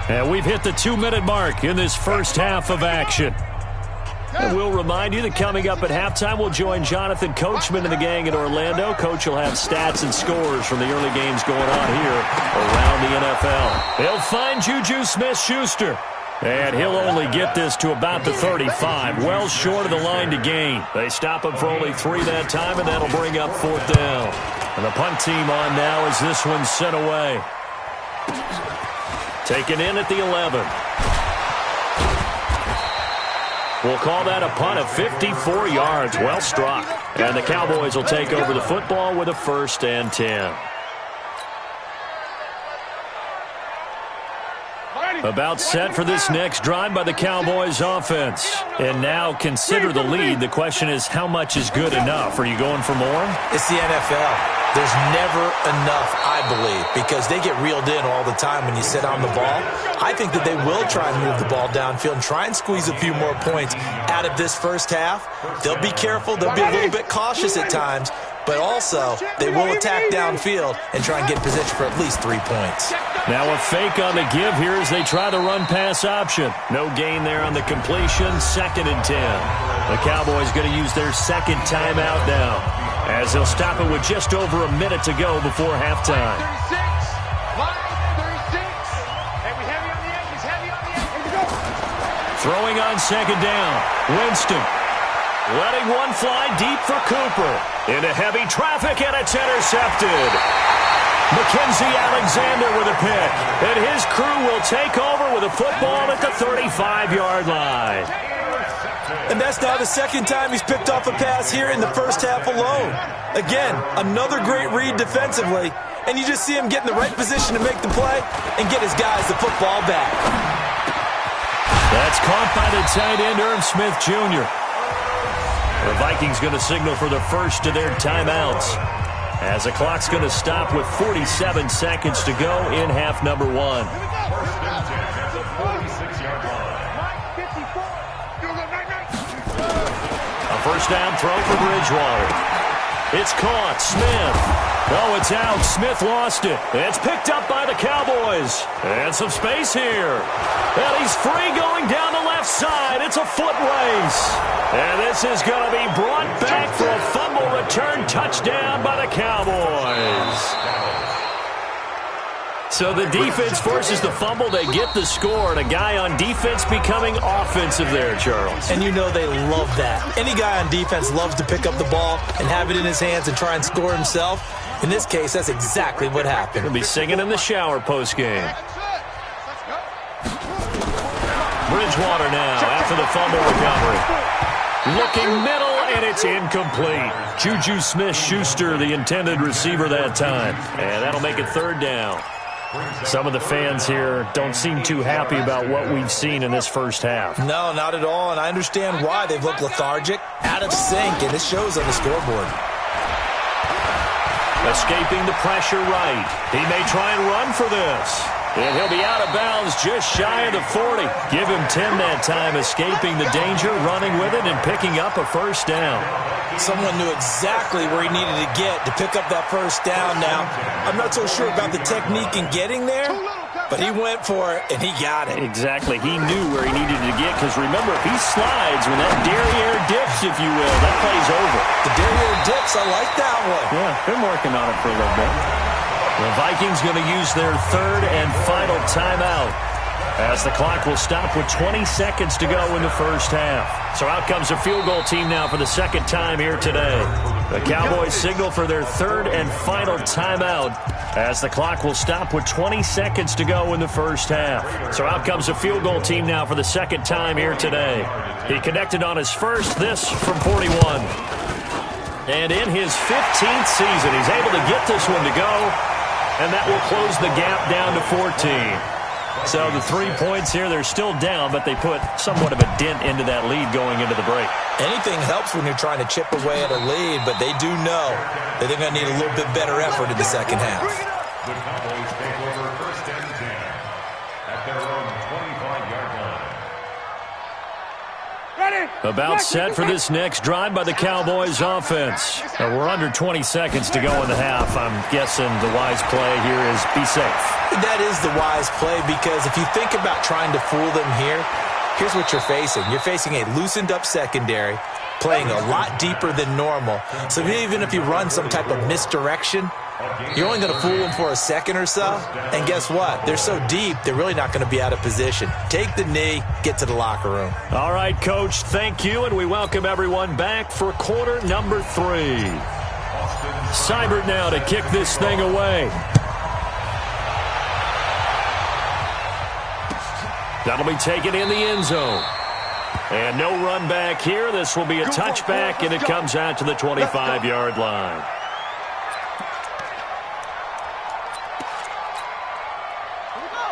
And we've hit the 2-minute mark in this first half of action. And we'll remind you that coming up at halftime, we'll join Jonathan Coachman and the gang in Orlando. Coach will have stats and scores from the early games going on here around the NFL. They'll find Juju Smith-Schuster. And he'll only get this to about the 35, well short of the line to gain. They stop him for only 3 that time, and that'll bring up 4th down. And the punt team on now as this one's sent away. Taken in at the 11. We'll call that a punt of 54 yards, well struck. And the Cowboys will take over the football with a 1st and 10. About set for this next drive by the Cowboys offense. And now consider the lead. The question is, how much is good enough? Are you going for more? It's the NFL. There's never enough, I believe, because they get reeled in all the time when you sit on the ball. I think that they will try and move the ball downfield and try and squeeze a few more points out of this first half. They'll be careful. They'll be a little bit cautious at times. But also, they will attack downfield and try and get in position for at least 3 points. Now a fake on the give here as they try the run-pass option. No gain there on the completion. 2nd and 10. The Cowboys going to use their 2nd timeout now, as they'll stop it with just over a minute to go before halftime. Throwing on second down. Winston. Letting one fly deep for Cooper. Into heavy traffic, and it's intercepted. Mackenzie Alexander with a pick. And his crew will take over with a football at the 35-yard line. And that's now the second time he's picked off a pass here in the first half alone. Again, another great read defensively. And you just see him get in the right position to make the play and get his guys the football back. That's caught by the tight end, Irv Smith Jr. The Vikings going to signal for the first of their timeouts, as the clock's going to stop with 47 seconds to go in half number 1. A first down throw for Bridgewater. It's caught. Smith. Oh, it's out. Smith lost it. It's picked up by the Cowboys. And some space here. And he's free going down the left side. It's a foot race. And this is going to be brought back for a fumble return touchdown by the Cowboys. So the defense forces the fumble. They get the score, and a guy on defense becoming offensive there, Charles. And you know they love that. Any guy on defense loves to pick up the ball and have it in his hands and try and score himself. In this case, that's exactly what happened. He'll be singing in the shower postgame. Bridgewater now after the fumble recovery. Looking middle, and it's incomplete. Juju Smith-Schuster, the intended receiver that time. And that'll make it third down. Some of the fans here don't seem too happy about what we've seen in this first half. No, not at all, and I understand why. They've looked lethargic, out of sync, and it shows on the scoreboard. Escaping the pressure right. He may try and run for this. And he'll be out of bounds just shy of the 40. Give him 10 that time, escaping the danger, running with it, and picking up a first down. Someone knew exactly where he needed to get to pick up that first down. Now, I'm not so sure about the technique in getting there, but he went for it, and he got it. Exactly. He knew where he needed to get, because remember, if he slides, when that derriere dips, if you will, that play's over. The derriere dips, I like that one. Yeah, been working on it for a little bit. The Vikings going to use their third and final timeout, as the clock will stop with 20 seconds to go in the first half. So out comes a field goal team now for the second time here today. The Cowboys signal for their third and final timeout, as the clock will stop with 20 seconds to go in the first half. So out comes a field goal team now for the second time here today. He connected on his first, this from 41. And in his 15th season, he's able to get this one to go. And that will close the gap down to 14. So the 3 points here, they're still down, but they put somewhat of a dent into that lead going into the break. Anything helps when you're trying to chip away at a lead, but they do know that they're going to need a little bit better effort in the second half. The Cowboys take over first and 10 at their own 25-yard line. About set for this next drive by the Cowboys offense. We're under 20 seconds to go in the half. I'm guessing the wise play here is be safe. That is the wise play, because if you think about trying to fool them here, here's what you're facing. You're facing a loosened up secondary, playing a lot deeper than normal. So even if you run some type of misdirection, you're only going to fool them for a second or so. And guess what? They're so deep, they're really not going to be out of position. Take the knee, get to the locker room. All right, Coach, thank you, and we welcome everyone back for quarter number 3. Seibert now to kick this thing away. That'll be taken in the end zone. And no run back here. This will be a touchback, and it comes out to the 25-yard line.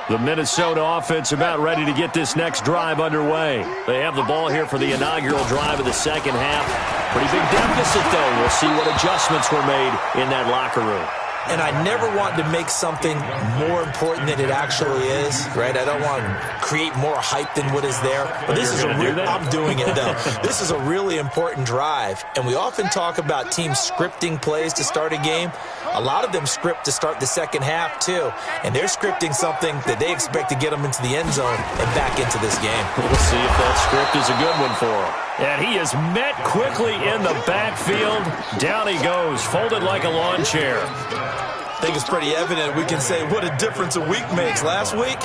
The Minnesota offense about ready to get this next drive underway. They have the ball here for the inaugural drive of the second half. Pretty big deficit, though. We'll see what adjustments were made in that locker room. And I never want to make something more important than it actually is, right? I don't want to create more hype than what is there. But this is I'm doing it, though. This is a really important drive. And we often talk about teams scripting plays to start a game. A lot of them script to start the second half, too. And they're scripting something that they expect to get them into the end zone and back into this game. We'll see if that script is a good one for them. And he is met quickly in the backfield. Down he goes, folded like a lawn chair. I think it's pretty evident we can say what a difference a week makes. Last week,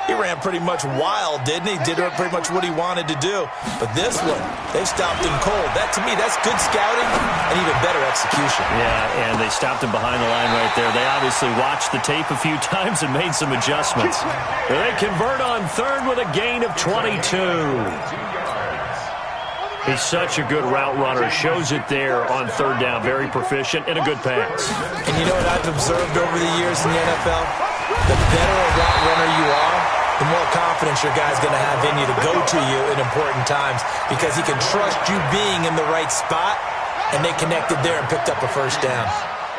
he ran pretty much wild, didn't he? Did pretty much what he wanted to do. But this one, they stopped him cold. That, to me, that's good scouting and even better execution. Yeah, and they stopped him behind the line right there. They obviously watched the tape a few times and made some adjustments. They convert on third with a gain of 22. He's such a good route runner. Shows it there on third down. Very proficient and a good pass. And you know what I've observed over the years in the NFL? The better a route runner you are, the more confidence your guy's going to have in you to go to you in important times because he can trust you being in the right spot, and they connected there and picked up a first down.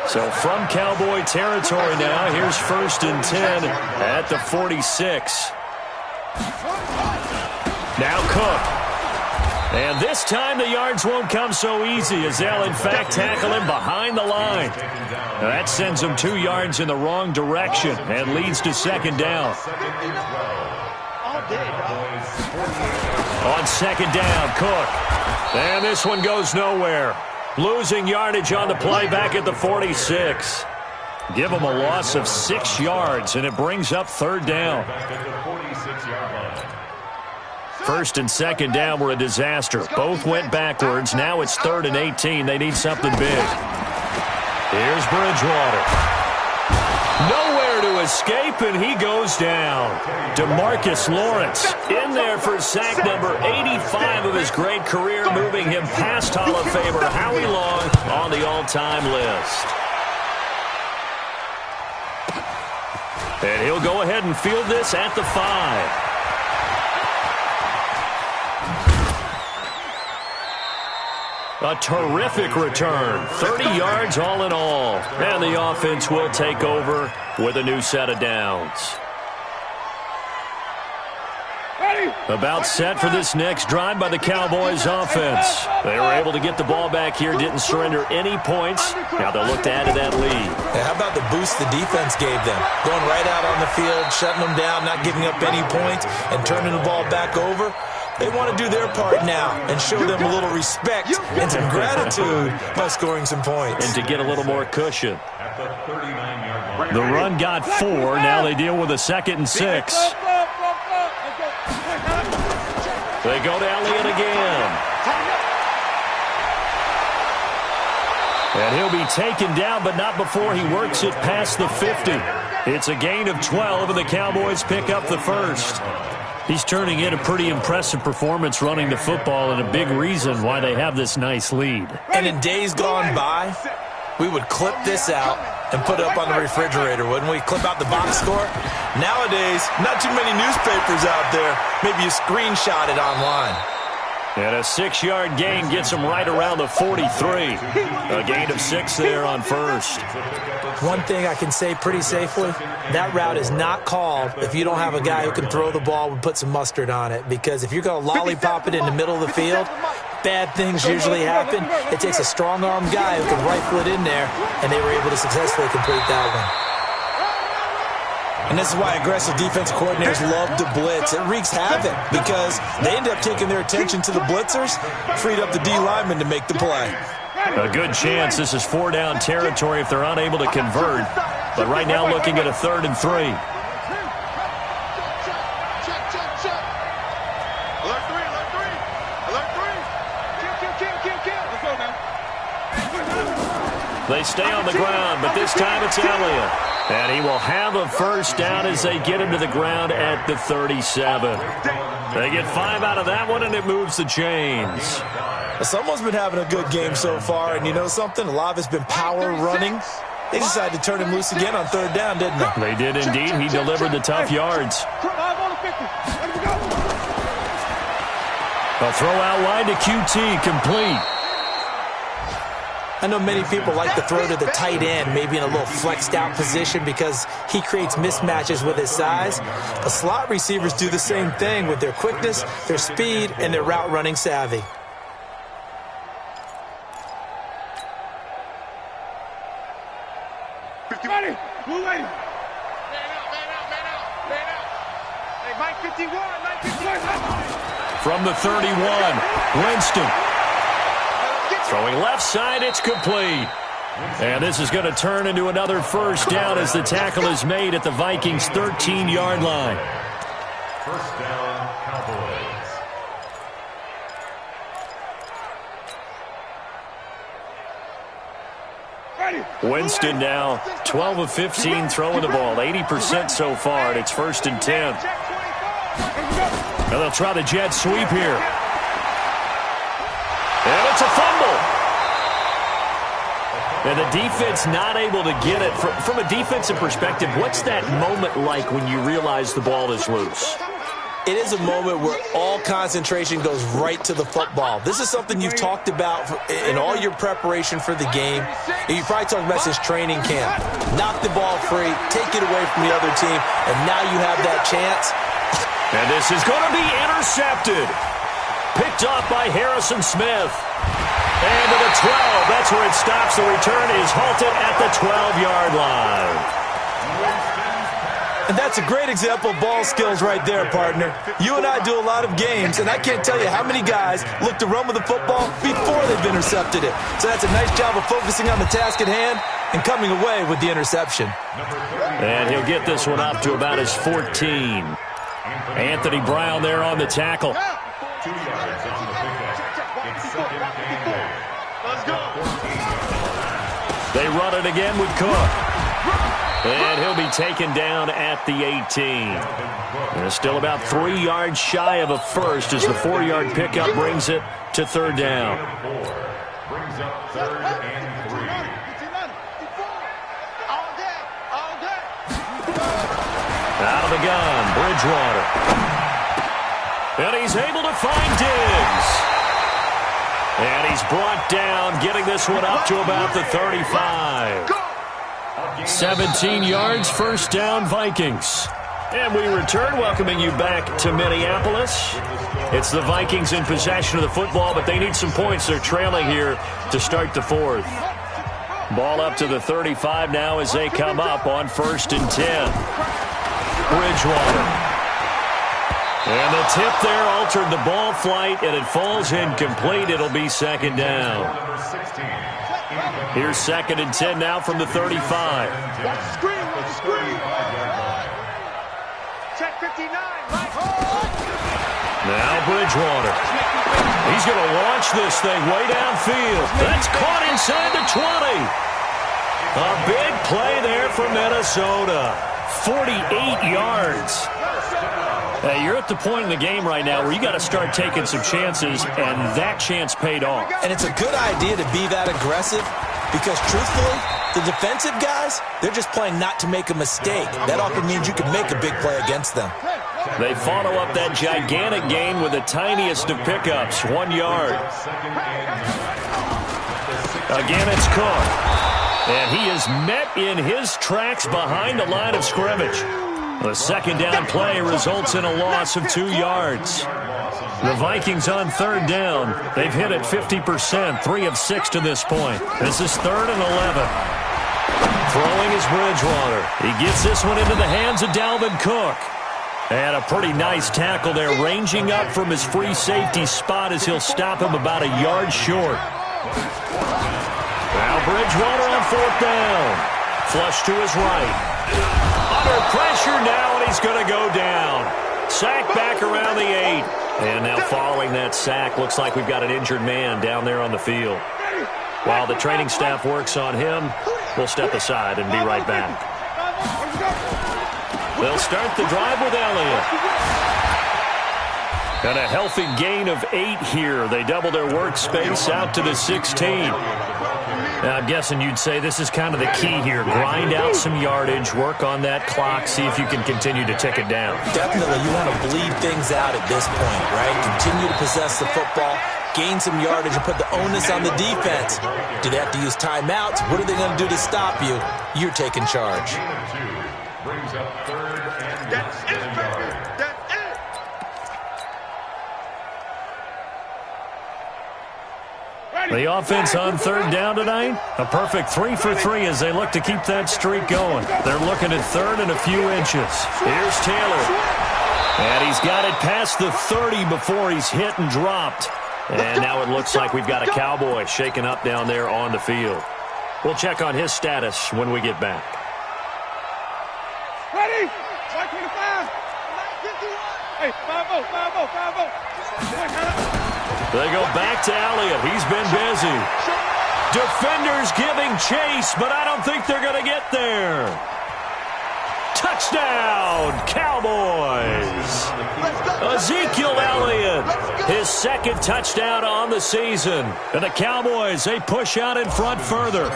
So from Cowboy territory now, here's 1st and 10 at the 46. Now Cook. And this time the yards won't come so easy as they'll, in fact, tackle him behind the line. That sends him 2 yards in the wrong direction and leads to 2nd down. On 2nd down, Cook. And this one goes nowhere. Losing yardage on the play back at the 46. Give him a loss of 6 yards, and it brings up 3rd down. 1st and 2nd down were a disaster. Both went backwards. Now it's 3rd and 18. They need something big. Here's Bridgewater. Nowhere to escape, and he goes down. DeMarcus Lawrence in there for sack number 85 of his great career, moving him past Hall of Famer Howie Long on the all-time list. And he'll go ahead and field this at the 5. A terrific return. 30 yards all in all. And the offense will take over with a new set of downs. About set for this next drive by the Cowboys offense. They were able to get the ball back here, didn't surrender any points. Now they'll look to add to that lead. Yeah, how about the boost the defense gave them? Going right out on the field, shutting them down, not giving up any points, and turning the ball back over. They want to do their part now and show them a little respect and some gratitude by scoring some points. And to get a little more cushion. The run got 4. Now they deal with a 2nd and 6. They go to Elliott again. And he'll be taken down, but not before he works it past the 50. It's a gain of 12, and the Cowboys pick up the 1st. He's turning in a pretty impressive performance running the football, and a big reason why they have this nice lead. And in days gone by, we would clip this out and put it up on the refrigerator, wouldn't we? Clip out the box score. Nowadays, not too many newspapers out there. Maybe you screenshot it online. And a 6-yard gain gets him right around the 43. A gain of 6 there on 1st. One thing I can say pretty safely, that route is not called if you don't have a guy who can throw the ball and put some mustard on it. Because if you're going to lollipop it in the middle of the field, bad things usually happen. It takes a strong-armed guy who can rifle it in there, and they were able to successfully complete that one. And this is why aggressive defense coordinators love to blitz. It wreaks havoc because they end up taking their attention to the blitzers, freed up the D lineman to make the play. A good chance this is 4-down territory if they're unable to convert. But right now looking at a 3rd and 3. They stay on the ground, but this time it's Elliott. And he will have a 1st down as they get him to the ground at the 37. They get 5 out of that one, and it moves the chains. Someone's been having a good game so far, and you know something? A lot of it's been power running. They decided to turn him loose again on 3rd down, didn't they? They did indeed. He delivered the tough yards. A throw out wide to QT, complete. I know many people like to throw to the tight end, maybe in a little flexed out position because he creates mismatches with his size. But slot receivers do the same thing with their quickness, their speed, and their route running savvy. From the 31, Winston. Throwing left side, it's complete. And this is going to turn into another 1st down as the tackle is made at the Vikings' 13-yard line. First down, Cowboys. Winston now 12 of 15 throwing the ball, 80% so far, and it's 1st and 10. And they'll try the jet sweep here. And it's a fumble. And the defense not able to get it. From a defensive perspective, what's that moment like when you realize the ball is loose? It is a moment where all concentration goes right to the football. This is something you've talked about in all your preparation for the game. And you probably talked about since training camp. Knock the ball free, take it away from the other team, and now you have that chance. And this is going to be intercepted. Picked off by Harrison Smith. And to the 12. That's where it stops. The return is halted at the 12-yard line. And that's a great example of ball skills right there, partner. You and I do a lot of games, and I can't tell you how many guys look to run with the football before they've intercepted it. So that's a nice job of focusing on the task at hand and coming away with the interception. And he'll get this one up to about his 14. Anthony Brown there on the tackle. 2 yards on the pickup. It's second and goal. Let's go. They run it again with Cook. And he'll be taken down at the 18. And still about 3 yards shy of a first as the 4-yard pickup brings it to 3rd down. Brings up 3rd and 3. Out of the gun, Bridgewater. And he's able to find Diggs. And he's brought down, getting this one up to about the 35. 17 yards, 1st down, Vikings. And we return, welcoming you back to Minneapolis. It's the Vikings in possession of the football, but they need some points. They're trailing here to start the 4th. Ball up to the 35 now as they come up on 1st and 10. Bridgewater. And the tip there altered the ball flight, and it falls incomplete. It'll be 2nd down. Here's 2nd and 10 now from the 35. Screen, screen. Check 59. Now Bridgewater. He's going to launch this thing way downfield. That's caught inside the 20. A big play there for Minnesota. 48 yards. Hey, you're at the point in the game right now where you got to start taking some chances, and that chance paid off. And it's a good idea to be that aggressive because, truthfully, the defensive guys, they're just playing not to make a mistake. That often means you can make a big play against them. They follow up that gigantic gain with the tiniest of pickups, 1 yard. Again, it's Cook. And he is met in his tracks behind the line of scrimmage. The 2nd down play results in a loss of 2 yards. The Vikings on 3rd down. They've hit it 50%, 3 of 6 to this point. This is 3rd and 11. Throwing is Bridgewater. He gets this one into the hands of Dalvin Cook. And a pretty nice tackle there, ranging up from his free safety spot as he'll stop him about a yard short. Now Bridgewater on 4th down. Flush to his right. Under pressure now, and he's going to go down. Sack back around the 8. And now following that sack, looks like we've got an injured man down there on the field. While the training staff works on him, we'll step aside and be right back. They'll start the drive with Elliott. And a healthy gain of 8 here. They double their workspace out to the 16. Now, I'm guessing you'd say this is kind of the key here. Grind out some yardage, work on that clock, see if you can continue to tick it down. Definitely, you want to bleed things out at this point, right? Continue to possess the football, gain some yardage, and put the onus on the defense. Do they have to use timeouts? What are they going to do to stop you? You're taking charge. Brings up 3rd and 7 yards. The offense on 3rd down tonight, a perfect 3 for 3 as they look to keep that streak going. They're looking at 3rd and a few inches. Here's Taylor. And he's got it past the 30 before he's hit and dropped. And now it looks like we've got a Cowboy shaken up down there on the field. We'll check on his status when we get back. Ready? 25. 51. They go back to Elliott. He's been busy. Defenders giving chase, but I don't think they're going to get there. Touchdown, Cowboys. Ezekiel Elliott, his second touchdown on the season. And the Cowboys, they push out in front further.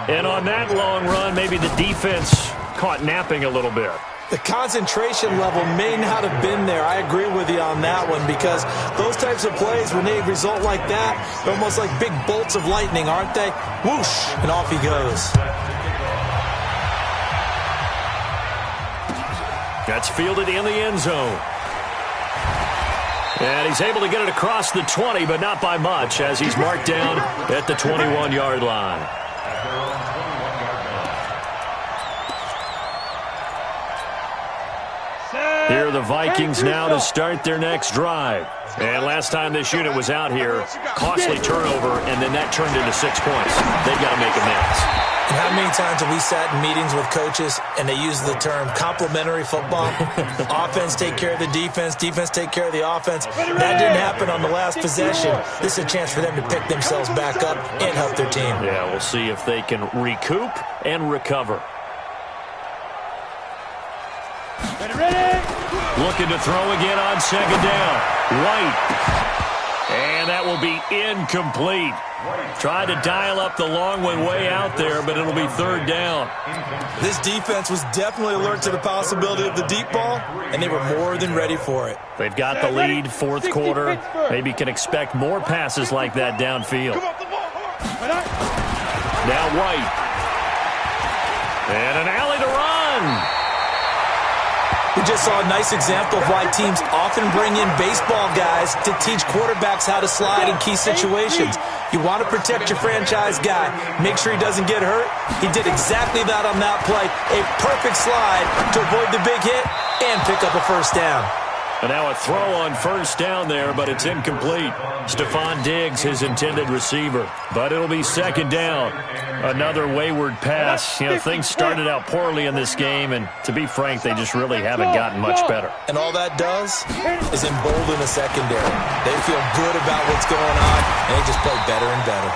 And on that long run, maybe the defense caught napping a little bit. The concentration level may not have been there. I agree with you on that one, because those types of plays, when they result like that, they're almost like big bolts of lightning, aren't they? Whoosh, and off he goes. That's fielded in the end zone. And he's able to get it across the 20, but not by much, as he's marked down at the 21-yard line. Here are the Vikings now to start their next drive. And last time this unit was out here, costly turnover, and then that turned into 6 points. They've got to make amends. And how many times have we sat in meetings with coaches and they use the term complementary football? Offense take care of the defense, defense take care of the offense. That didn't happen on the last possession. This is a chance for them to pick themselves back up and help their team. Yeah, we'll see if they can recoup and recover. Looking to throw again on second down. White. And that will be incomplete. Tried to dial up the long one way out there, but it'll be third down. This defense was definitely alert to the possibility of the deep ball, and they were more than ready for it. They've got the lead, fourth quarter. Maybe can expect more passes like that downfield. Now White. And an alley to run. We just saw a nice example of why teams often bring in baseball guys to teach quarterbacks how to slide in key situations. You want to protect your franchise guy. Make sure he doesn't get hurt. He did exactly that on that play. A perfect slide to avoid the big hit and pick up a first down. And now a throw on first down there, but it's incomplete. Stephon Diggs, his intended receiver. But it'll be second down. Another wayward pass. You know, things started out poorly in this game, and to be frank, they just really haven't gotten much better. And all that does is embolden the secondary. They feel good about what's going on, and they just play better and better.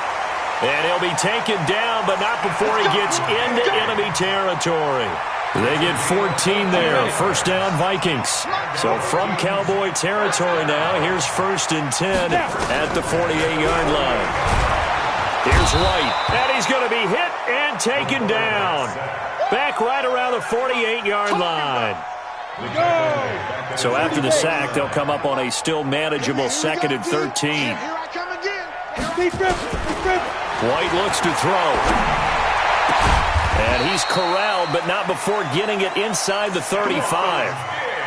And he'll be taken down, but not before he gets into enemy territory. They get 14 there. First down, Vikings. So from Cowboy territory now, here's 1st and 10 at the 48-yard line. Here's White, and he's going to be hit and taken down. Back right around the 48-yard line. So after the sack, they'll come up on a still manageable 2nd and 13. White looks to throw. And he's corralled, but not before getting it inside the 35.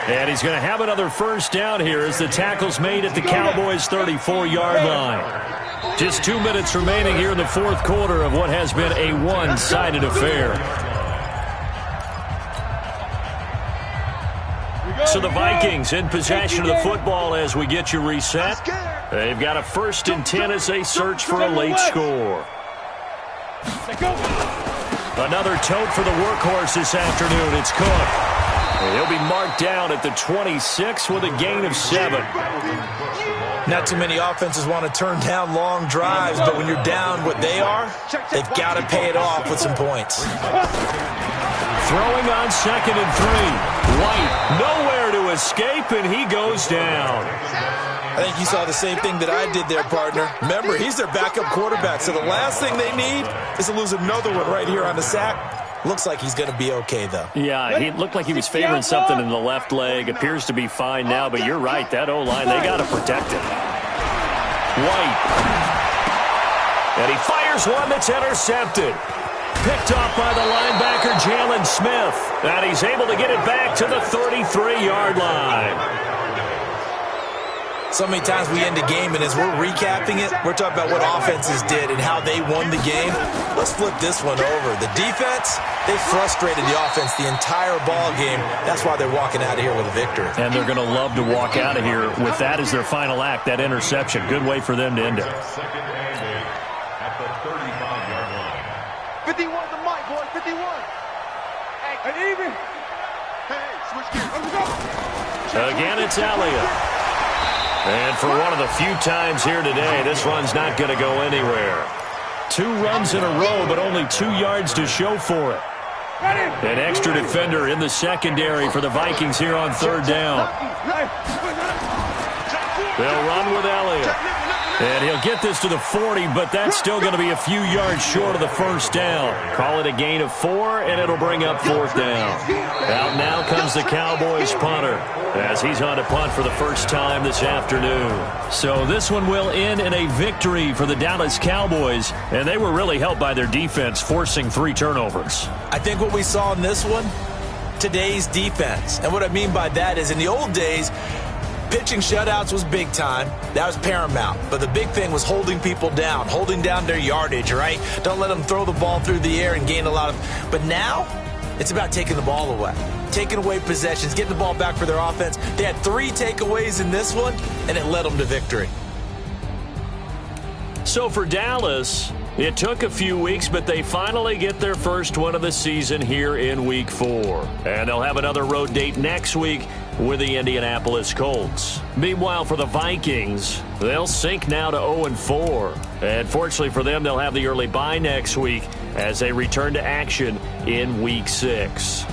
And he's going to have another first down here as the tackle's made at the Cowboys' 34-yard line. Just 2 minutes remaining here in the fourth quarter of what has been a one-sided affair. So the Vikings in possession of the football as we get you reset. They've got a 1st and 10 as they search for a late score. Another tote for the workhorse this afternoon. It's Cook. He'll be marked down at the 26 with a gain of 7. Not too many offenses want to turn down long drives, but when you're down what they are, they've got to pay it off with some points. Throwing on 2nd and 3. White nowhere to escape, and he goes down. I think you saw the same thing that I did there, partner. Remember, he's their backup quarterback, so the last thing they need is to lose another one right here on the sack. Looks like he's going to be okay, though. Yeah, he looked like he was favoring something in the left leg. Appears to be fine now, but you're right. That O-line, they got to protect it. White. And he fires one that's intercepted. Picked off by the linebacker, Jalen Smith. And he's able to get it back to the 33-yard line. So many times we end a game, and as we're recapping it, we're talking about what offenses did and how they won the game. Let's flip this one over. The defense, they frustrated the offense the entire ball game. That's why they're walking out of here with a victory. And they're going to love to walk out of here with that as their final act, that interception. Good way for them to end it. At the 35-yard line. 51 the mic, boy, 51. Hey, even. Hey, switch gears. Let's go. Again, it's Elliott. And for one of the few times here today, this run's not going to go anywhere. 2 runs in a row, but only 2 yards to show for it. An extra defender in the secondary for the Vikings here on 3rd down. They'll run with Elliott. And he'll get this to the 40, but that's still going to be a few yards short of the 1st down. Call it a gain of 4, and it'll bring up 4th down. Out now comes the Cowboys punter, as he's on to punt for the first time this afternoon. So this one will end in a victory for the Dallas Cowboys, and they were really helped by their defense, forcing 3 turnovers. I think what we saw in this one, today's defense. And what I mean by that is in the old days, pitching shutouts was big time. That was paramount. But the big thing was holding people down, holding down their yardage, right? Don't let them throw the ball through the air and gain a lot of... But now, it's about taking the ball away. Taking away possessions, getting the ball back for their offense. They had 3 takeaways in this one, and it led them to victory. So for Dallas, it took a few weeks, but they finally get their first one of the season here in Week 4. And they'll have another road date next week with the Indianapolis Colts. Meanwhile, for the Vikings, they'll sink now to 0-4. And fortunately for them, they'll have the early bye next week as they return to action in Week 6.